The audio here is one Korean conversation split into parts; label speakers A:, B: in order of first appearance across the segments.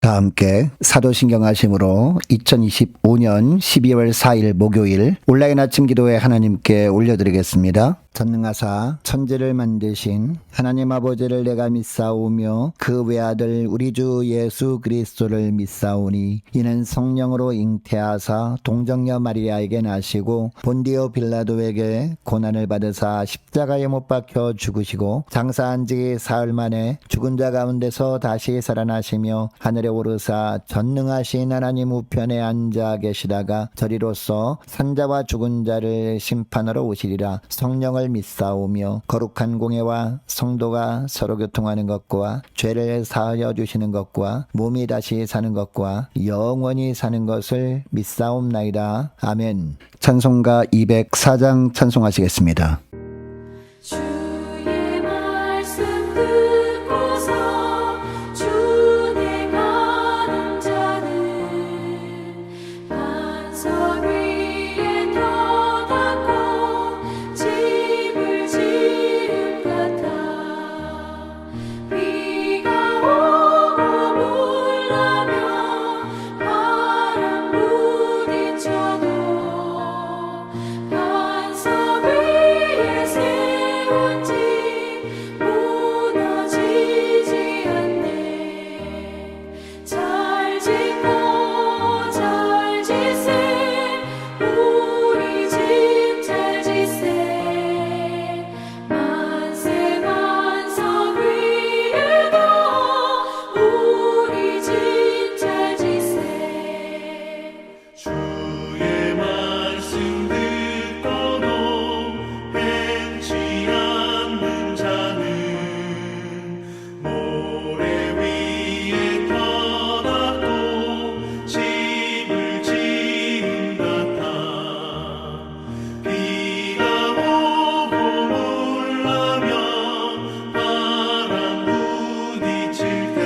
A: 다 함께 사도신경하심으로 2025년 12월 4일 목요일 온라인 아침 기도회 하나님께 올려드리겠습니다. 전능하사 천지를 만드신 하나님 아버지를 내가 믿사오며 그 외아들 우리 주 예수 그리스도를 믿사오니 이는 성령으로 잉태하사 동정녀 마리아에게 나시고 본디오 빌라도에게 고난을 받으사 십자가에 못 박혀 죽으시고 장사한 지 사흘 만에 죽은 자 가운데서 다시 살아나시며 하늘에 오르사 전능하신 하나님 우편에 앉아 계시다가 저리로서 산자와 죽은 자를 심판하러 오시리라. 성령을 믿사오며 거룩한 공예와 성도가 서로 교통하는 것과 죄를 사하여 주시는 것과 몸이 다시 사는 것과 영원히 사는 것을 믿사옵나이다. 아멘. 찬송가 204장 찬송하시겠습니다.
B: 주의 말씀 듣고서 주내 가는 자는 반석 위에 터닫고 집을 지은 같아. 비가 오고 물나며 바람 부딪혀도 반석 위에 세운 집 무너지지 않네. 잘 짓고 잘 지세 우리 집 잘 지세. 만세 반석 위에도 우리 집 잘 지세.
C: 주의 말씀 듣고도 행치 않는 자는 모래 위에 터닫고 집을 지은 같아. 비가 오고 물나며 바람 부딪힐 때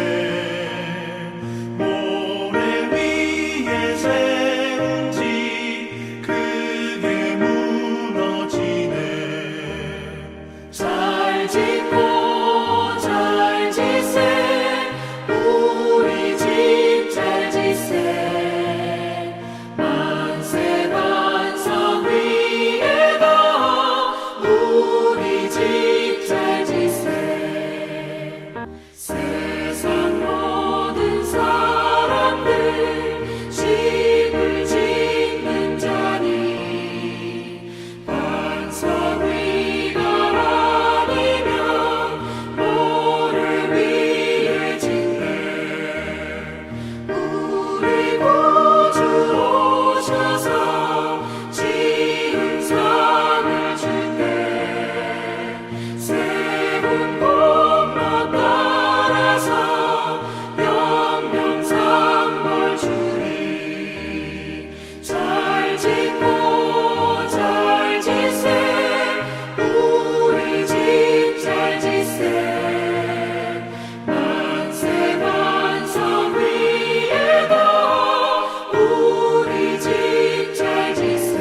C: 모래 위에 세운 집 크게 무너지네.
B: 잘 짓고 잘 지세 우리 집 잘 지세. 만세 반석 위에도 우리 집 잘 지세. 세상 모든 사람들 집을 짓는 자니 반석 위가 아니면 모래 위에 짓네. 우리 구주 오셔서 지은 상을 줄게. 세운 공로 따라서 영영상벌 주리. 잘 짓고 잘 지세 우리 집 잘 지세. 만세 반석 위에도 우리 집 잘 지세.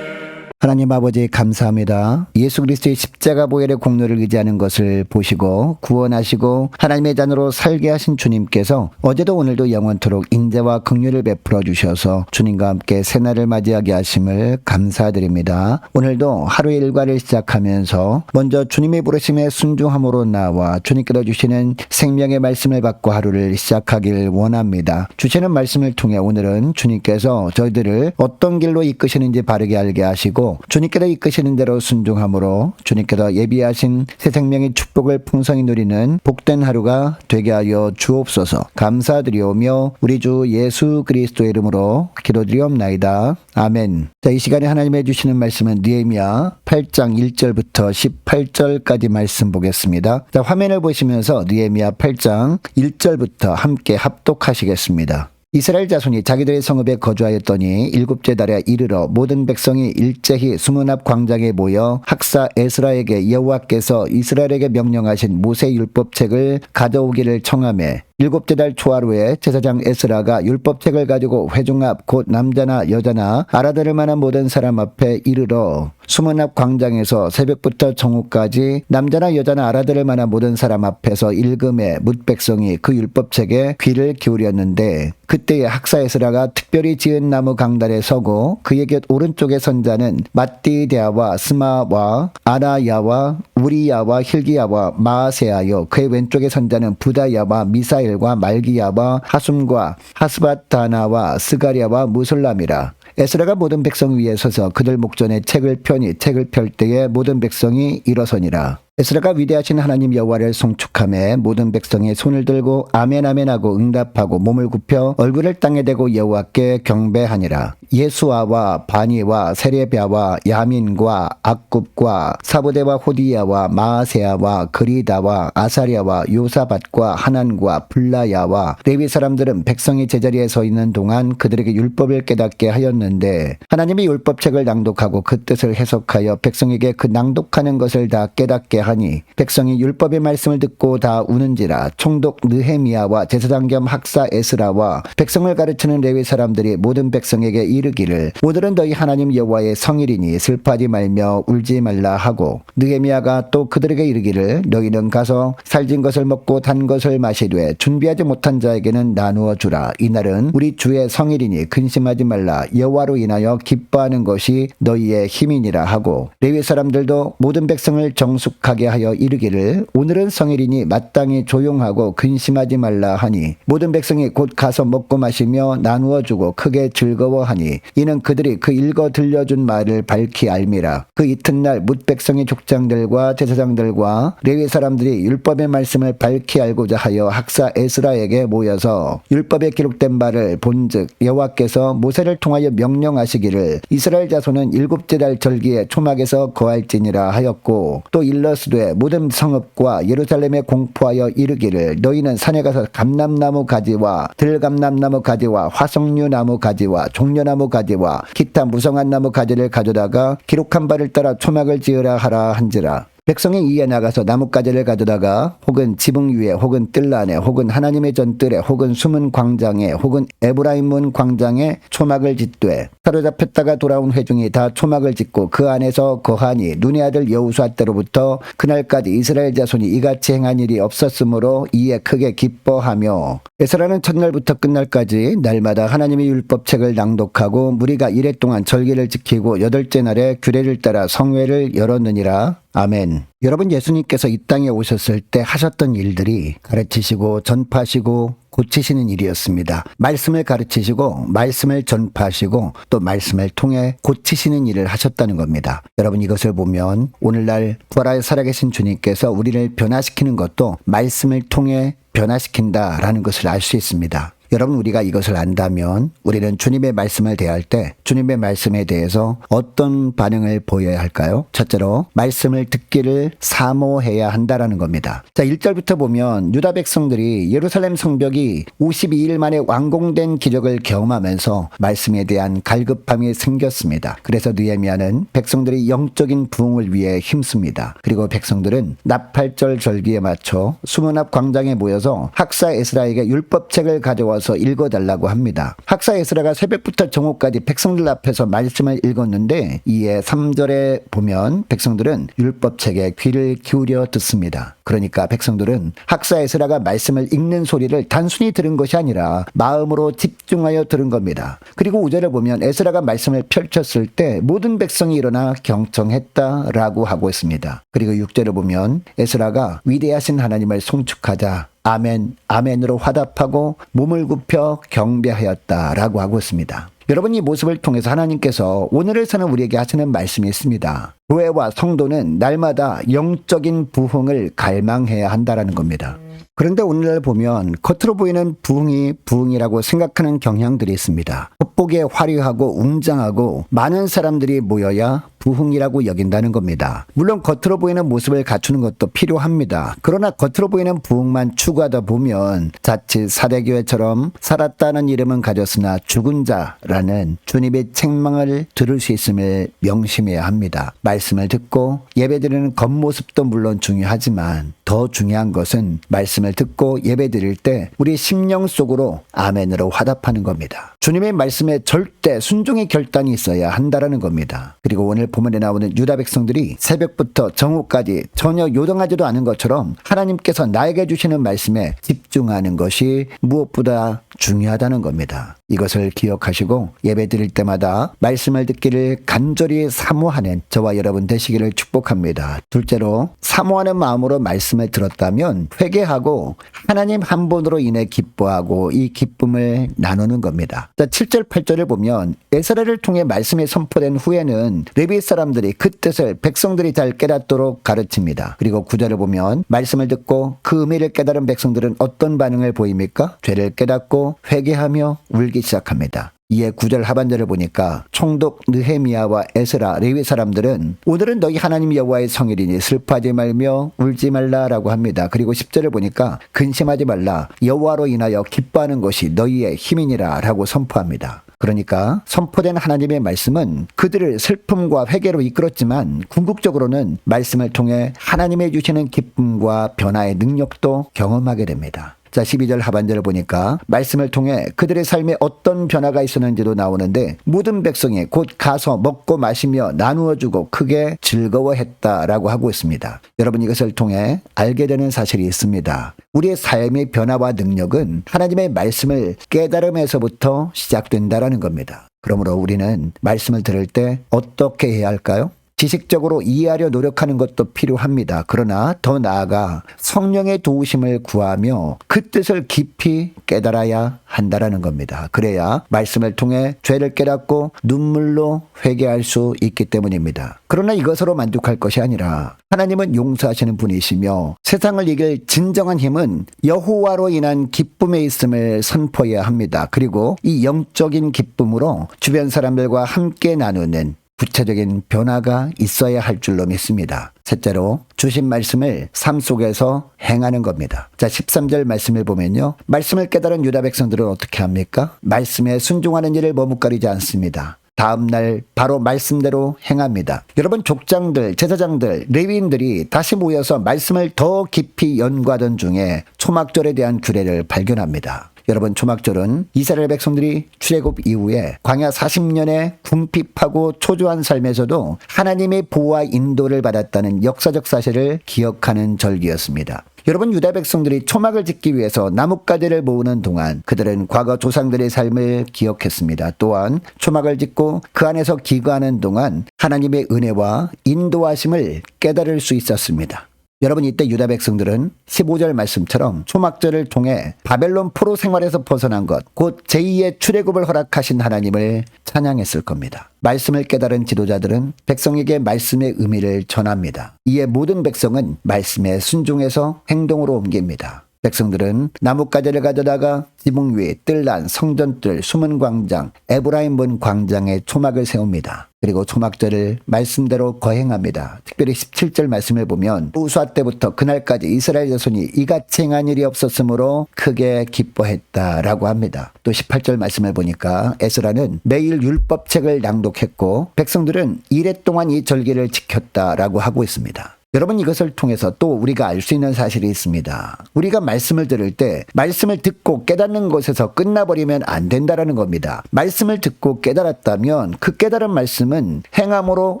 A: 하나님 아버지 감사합니다. 예수 그리스도의 십자가 보혈의 공로를 의지하는 것을 보시고 구원하시고 하나님의 자녀로 살게 하신 주님께서 어제도 오늘도 영원토록 인자와 긍휼을 베풀어 주셔서 주님과 함께 새날을 맞이하게 하심을 감사드립니다. 오늘도 하루의 일과를 시작하면서 먼저 주님의 부르심에 순종함으로 나와 주님께서 주시는 생명의 말씀을 받고 하루를 시작하길 원합니다. 주시는 말씀을 통해 오늘은 주님께서 저희들을 어떤 길로 이끄시는지 바르게 알게 하시고 주님께서 이끄시는 대로 순종함으로 주님께서 예비하신 새 생명의 축복을 풍성히 누리는 복된 하루가 되게 하여 주옵소서. 감사드리오며 우리 주 예수 그리스도의 이름으로 기도드리옵나이다. 아멘. 자, 이 시간에 하나님의 주시는 말씀은 느헤미야 8장 1절부터 18절까지 말씀 보겠습니다. 자, 화면을 보시면서 느헤미야 8장 1절부터 함께 합독하시겠습니다. 이스라엘 자손이 자기들의 성읍에 거주하였더니 일곱째 달에 이르러 모든 백성이 일제히 수문 앞 광장에 모여 학사 에스라에게 여호와께서 이스라엘에게 명령하신 모세 율법책을 가져오기를 청하매 일곱째 달 초하루에 제사장 에스라가 율법책을 가지고 회중 앞 곧 남자나 여자나 알아들을 만한 모든 사람 앞에 이르러 수문 앞 광장에서 새벽부터 정오까지 남자나 여자나 알아들을 만한 모든 사람 앞에서 읽음에 뭇 백성이 그 율법책에 귀를 기울였는데 그때에 학사 에스라가 특별히 지은 나무 강단에 서고 그의 곁 오른쪽에 선 자는 mat디데아와 스마와 아나야와 우리야와 힐기야와 마아세야요 그의 왼쪽에 선 자는 부다야와 미사엘과 말기야와 하숨과 하스바타나와 스가리아와 무술람이라. 에스라가 모든 백성 위에 서서 그들 목전에 책을 펴니 책을 펼 때에 모든 백성이 일어서니라. 에스라가 위대하신 하나님 여호와를 송축하며 모든 백성이 손을 들고 아멘 아멘 하고 응답하고 몸을 굽혀 얼굴을 땅에 대고 여호와께 경배하니라. 예수아와 바니와 세레비아와 야민과 악굽과 사부대와 호디야와 마아세야와 그리다와 아사리아와 요사밧과 하난과 블라야와 레위 사람들은 백성이 제자리에 서 있는 동안 그들에게 율법을 깨닫게 하였는데 하나님이 율법책을 낭독하고 그 뜻을 해석하여 백성에게 그 낭독하는 것을 다 깨닫게 하니 백성이 율법의 말씀을 듣고 다 우는지라. 총독 느헤미야와 제사장 겸 학사 에스라와 백성을 가르치는 레위 사람들이 모든 백성에게 이르기를 오늘은 너희 하나님 여호와의 성일이니 슬퍼하지 말며 울지 말라 하고 느헤미야가 또 그들에게 이르기를 너희는 가서 살진 것을 먹고 단 것을 마시되 준비하지 못한 자에게는 나누어 주라. 이날은 우리 주의 성일이니 근심하지 말라. 여호와로 인하여 기뻐하는 것이 너희의 힘이니라 하고 레위 사람들도 모든 백성을 정숙하게 하여 이르기를 오늘은 성일이니 마땅히 조용하고 근심하지 말라 하니 모든 백성이 곧 가서 먹고 마시며 나누어 주고 크게 즐거워하니 이는 그들이 그 읽어 들려준 말을 밝히 알미라. 그 이튿날 뭇 백성의 족장들과 제사장들과 레위 사람들이 율법의 말씀을 밝히 알고자 하여 학사 에스라에게 모여서 율법에 기록된 바를 본즉 여호와께서 모세를 통하여 명령하시기를 이스라엘 자손은 일곱째 달 절기에 초막에서 거할지니라 하였고 또 일러스되 모든 성읍과 예루살렘에 공포하여 이르기를 너희는 산에 가서 감람나무 가지와 들감람나무 가지와 화석류 나무 가지와 종려나무 가지와 기타 무성한 나무 가지를 가져다가 기록한 바를 따라 초막을 지으라 하라 한지라. 백성이 이에 나가서 나뭇가지를 가져다가 혹은 지붕 위에 혹은 뜰 안에 혹은 하나님의 전뜰에 혹은 숨은 광장에 혹은 에브라임 문 광장에 초막을 짓되 사로잡혔다가 돌아온 회중이 다 초막을 짓고 그 안에서 거하니 눈의 아들 여호수아 때로부터 그날까지 이스라엘 자손이 이같이 행한 일이 없었으므로 이에 크게 기뻐하며 에스라는 첫날부터 끝날까지 날마다 하나님의 율법책을 낭독하고 무리가 이래 동안 절기를 지키고 여덟째 날에 규례를 따라 성회를 열었느니라. 아멘. 여러분, 예수님께서 이 땅에 오셨을 때 하셨던 일들이 가르치시고 전파하시고 고치시는 일이었습니다. 말씀을 가르치시고 말씀을 전파하시고 또 말씀을 통해 고치시는 일을 하셨다는 겁니다. 여러분, 이것을 보면 오늘날 부활하여 살아계신 주님께서 우리를 변화시키는 것도 말씀을 통해 변화시킨다라는 것을 알 수 있습니다. 여러분, 우리가 이것을 안다면 우리는 주님의 말씀을 대할 때 주님의 말씀에 대해서 어떤 반응을 보여야 할까요? 첫째로 말씀을 듣기를 사모해야 한다라는 겁니다. 자, 1절부터 보면 유다 백성들이 예루살렘 성벽이 52일 만에 완공된 기적을 경험하면서 말씀에 대한 갈급함이 생겼습니다. 그래서 느헤미야는 백성들이 영적인 부흥을 위해 힘씁니다. 그리고 백성들은 나팔절 절기에 맞춰 수문 앞 광장에 모여서 학사 에스라에게 율법책을 가져와 읽어달라고 합니다. 학사 에스라가 새벽부터 정오까지 백성들 앞에서 말씀을 읽었는데 이에 3절에 보면 백성들은 율법책에 귀를 기울여 듣습니다. 그러니까 백성들은 학사 에스라가 말씀을 읽는 소리를 단순히 들은 것이 아니라 마음으로 집중하여 들은 겁니다. 그리고 5절에 보면 에스라가 말씀을 펼쳤을 때 모든 백성이 일어나 경청했다라고 하고 있습니다. 그리고 6절에 보면 에스라가 위대하신 하나님을 송축하자 아멘, 아멘으로 화답하고 몸을 굽혀 경배하였다라고 하고 있습니다. 여러분, 이 모습을 통해서 하나님께서 오늘을 사는 우리에게 하시는 말씀이 있습니다. 교회와 성도는 날마다 영적인 부흥을 갈망해야 한다라는 겁니다. 그런데 오늘날 보면 겉으로 보이는 부흥이 부흥이라고 생각하는 경향들이 있습니다. 겉보기에 화려하고 웅장하고 많은 사람들이 모여야 부흥이라고 여긴다는 겁니다. 물론 겉으로 보이는 모습을 갖추는 것도 필요합니다. 그러나 겉으로 보이는 부흥만 추구하다 보면 자칫 사대교회처럼 살았다는 이름은 가졌으나 죽은 자라는 주님의 책망을 들을 수 있음을 명심해야 합니다. 말씀을 듣고 예배드리는 겉모습도 물론 중요하지만 더 중요한 것은 말씀을 듣고 예배드릴 때 우리 심령 속으로 아멘으로 화답하는 겁니다. 주님의 말씀에 절대 순종의 결단이 있어야 한다라는 겁니다. 그리고 오늘 본문에 나오는 유다 백성들이 새벽부터 정오까지 전혀 요동하지도 않은 것처럼 하나님께서 나에게 주시는 말씀에 집중하는 것이 무엇보다 중요하다는 겁니다. 이것을 기억하시고 예배드릴 때마다 말씀을 듣기를 간절히 사모하는 저와 여러분 되시기를 축복합니다. 둘째로 사모하는 마음으로 말씀을 들었다면 회개하고 하나님 한 분으로 인해 기뻐하고 이 기쁨을 나누는 겁니다. 7절 8절을 보면 에스라를 통해 말씀이 선포된 후에는 레위 사람들이 그 뜻을 백성들이 잘 깨닫도록 가르칩니다. 그리고 9절을 보면 말씀을 듣고 그 의미를 깨달은 백성들은 어떤 반응을 보입니까? 죄를 깨닫고 회개하며 울기 시작합니다. 이에 9절 하반절을 보니까 총독 느헤미야와 에스라 레위 사람들은 오늘은 너희 하나님 여호와의 성일이니 슬퍼하지 말며 울지 말라라고 합니다. 그리고 10절을 보니까 근심하지 말라 여호와로 인하여 기뻐하는 것이 너희의 힘이니라 라고 선포합니다. 그러니까 선포된 하나님의 말씀은 그들을 슬픔과 회개로 이끌었지만 궁극적으로는 말씀을 통해 하나님의 주시는 기쁨과 변화의 능력도 경험하게 됩니다. 자, 12절 하반절을 보니까 말씀을 통해 그들의 삶에 어떤 변화가 있었는지도 나오는데 모든 백성이 곧 가서 먹고 마시며 나누어주고 크게 즐거워했다라고 하고 있습니다. 여러분 이것을 통해 알게 되는 사실이 있습니다. 우리의 삶의 변화와 능력은 하나님의 말씀을 깨달음에서부터 시작된다라는 겁니다. 그러므로 우리는 말씀을 들을 때 어떻게 해야 할까요? 지식적으로 이해하려 노력하는 것도 필요합니다. 그러나 더 나아가 성령의 도우심을 구하며 그 뜻을 깊이 깨달아야 한다라는 겁니다. 그래야 말씀을 통해 죄를 깨닫고 눈물로 회개할 수 있기 때문입니다. 그러나 이것으로 만족할 것이 아니라 하나님은 용서하시는 분이시며 세상을 이길 진정한 힘은 여호와로 인한 기쁨에 있음을 선포해야 합니다. 그리고 이 영적인 기쁨으로 주변 사람들과 함께 나누는 구체적인 변화가 있어야 할 줄로 믿습니다. 셋째로 주신 말씀을 삶 속에서 행하는 겁니다. 자, 13절 말씀을 보면요. 말씀을 깨달은 유다 백성들은 어떻게 합니까? 말씀에 순종하는 일을 머뭇거리지 않습니다. 다음날 바로 말씀대로 행합니다. 여러분 족장들, 제사장들, 레위인들이 다시 모여서 말씀을 더 깊이 연구하던 중에 초막절에 대한 규례를 발견합니다. 여러분 초막절은 이스라엘 백성들이 출애굽 이후에 광야 40년의 궁핍하고 초조한 삶에서도 하나님의 보호와 인도를 받았다는 역사적 사실을 기억하는 절기였습니다. 여러분 유다 백성들이 초막을 짓기 위해서 나뭇가지를 모으는 동안 그들은 과거 조상들의 삶을 기억했습니다. 또한 초막을 짓고 그 안에서 기거하는 동안 하나님의 은혜와 인도하심을 깨달을 수 있었습니다. 여러분 이때 유다 백성들은 15절 말씀처럼 초막절을 통해 바벨론 포로 생활에서 벗어난 것, 곧 제2의 출애굽을 허락하신 하나님을 찬양했을 겁니다. 말씀을 깨달은 지도자들은 백성에게 말씀의 의미를 전합니다. 이에 모든 백성은 말씀에 순종해서 행동으로 옮깁니다. 백성들은 나뭇가지를 가져다가 지붕 위, 뜰난, 성전뜰, 숨은 광장, 에브라임 문 광장에 초막을 세웁니다. 그리고 초막절을 말씀대로 거행합니다. 특별히 17절 말씀을 보면 우수아 때부터 그날까지 이스라엘 자손이 이같이 행한 일이 없었으므로 크게 기뻐했다라고 합니다. 또 18절 말씀을 보니까 에스라는 매일 율법책을 낭독했고 백성들은 이래 동안 이 절기를 지켰다라고 하고 있습니다. 여러분 이것을 통해서 또 우리가 알 수 있는 사실이 있습니다. 우리가 말씀을 들을 때 말씀을 듣고 깨닫는 것에서 끝나버리면 안 된다라는 겁니다. 말씀을 듣고 깨달았다면 그 깨달은 말씀은 행함으로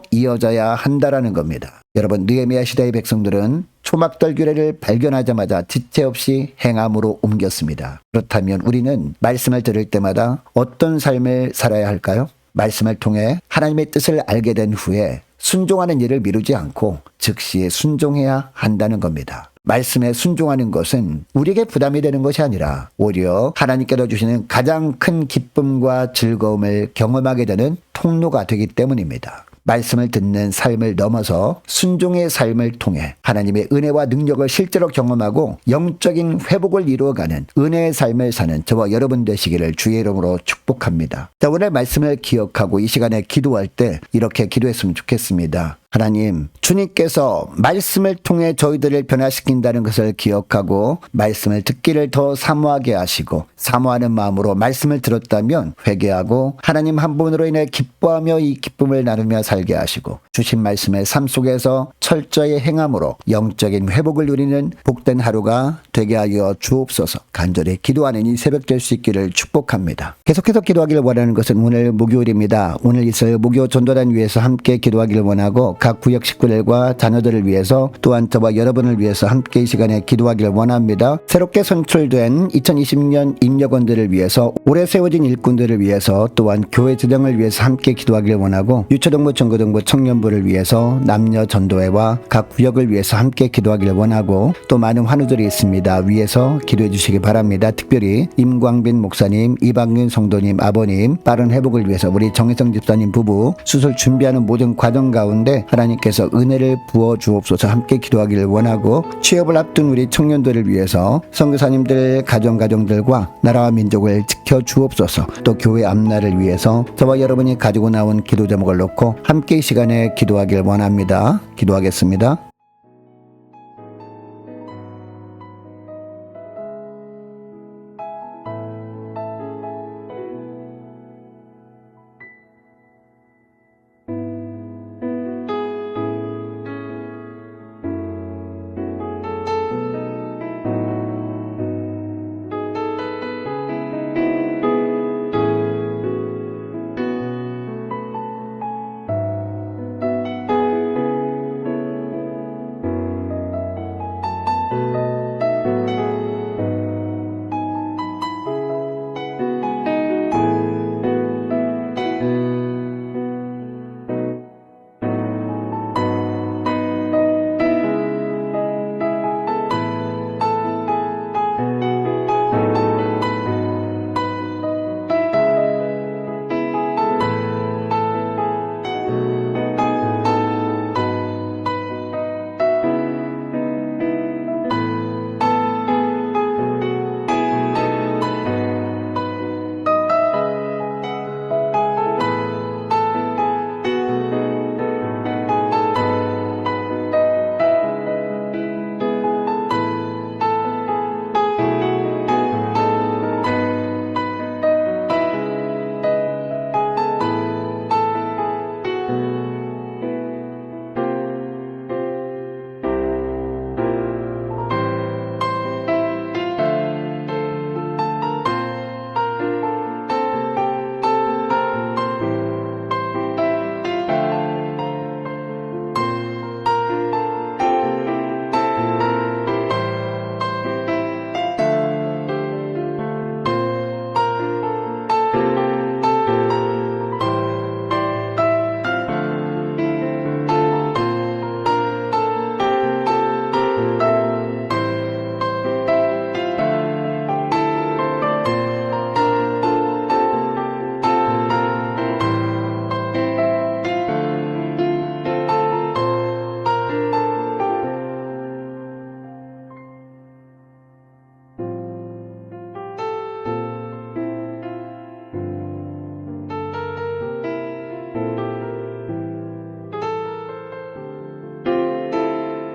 A: 이어져야 한다라는 겁니다. 여러분 느헤미야 시대의 백성들은 초막절 규례를 발견하자마자 지체 없이 행함으로 옮겼습니다. 그렇다면 우리는 말씀을 들을 때마다 어떤 삶을 살아야 할까요? 말씀을 통해 하나님의 뜻을 알게 된 후에 순종하는 일을 미루지 않고 즉시 순종해야 한다는 겁니다. 말씀에 순종하는 것은 우리에게 부담이 되는 것이 아니라 오히려 하나님께서 주시는 가장 큰 기쁨과 즐거움을 경험하게 되는 통로가 되기 때문입니다. 말씀을 듣는 삶을 넘어서 순종의 삶을 통해 하나님의 은혜와 능력을 실제로 경험하고 영적인 회복을 이루어가는 은혜의 삶을 사는 저와 여러분 되시기를 주의 이름으로 축복합니다. 자, 오늘 말씀을 기억하고 이 시간에 기도할 때 이렇게 기도했으면 좋겠습니다. 하나님, 주님께서 말씀을 통해 저희들을 변화시킨다는 것을 기억하고 말씀을 듣기를 더 사모하게 하시고 사모하는 마음으로 말씀을 들었다면 회개하고 하나님 한 분으로 인해 기뻐하며 이 기쁨을 나누며 살게 하시고 주신 말씀의 삶 속에서 철저히 행함으로 영적인 회복을 누리는 복된 하루가 되게 하여 주옵소서. 간절히 기도하는 이 새벽 될 수 있기를 축복합니다. 계속해서 기도하기를 원하는 것은 오늘 목요일입니다. 오늘 있을 목요 전도단 위해서 함께 기도하기를 원하고 각 구역 식구들과 자녀들을 위해서 또한 저와 여러분을 위해서 함께 이 시간에 기도하기를 원합니다. 새롭게 선출된 2026년 인력원들을 위해서 올해 세워진 일꾼들을 위해서 또한 교회 지정을 위해서 함께 기도하기를 원하고 유초등부 중고등부 청년부를 위해서 남녀 전도회와 각 구역을 위해서 함께 기도하기를 원하고 또 많은 환우들이 있습니다. 위에서 기도해 주시기 바랍니다. 특별히 임광빈 목사님, 이방윤 성도님 아버님 빠른 회복을 위해서 우리 정혜성 집사님 부부 수술 준비하는 모든 과정 가운데 하나님께서 은혜를 부어 주옵소서. 함께 기도하기를 원하고 취업을 앞둔 우리 청년들을 위해서 선교사님들 가정들과 나라와 민족을 지켜 주옵소서. 또 교회 앞날을 위해서 저와 여러분이 가지고 나온 기도 제목을 놓고 함께 이 시간에 기도하기를 원합니다. 기도하겠습니다.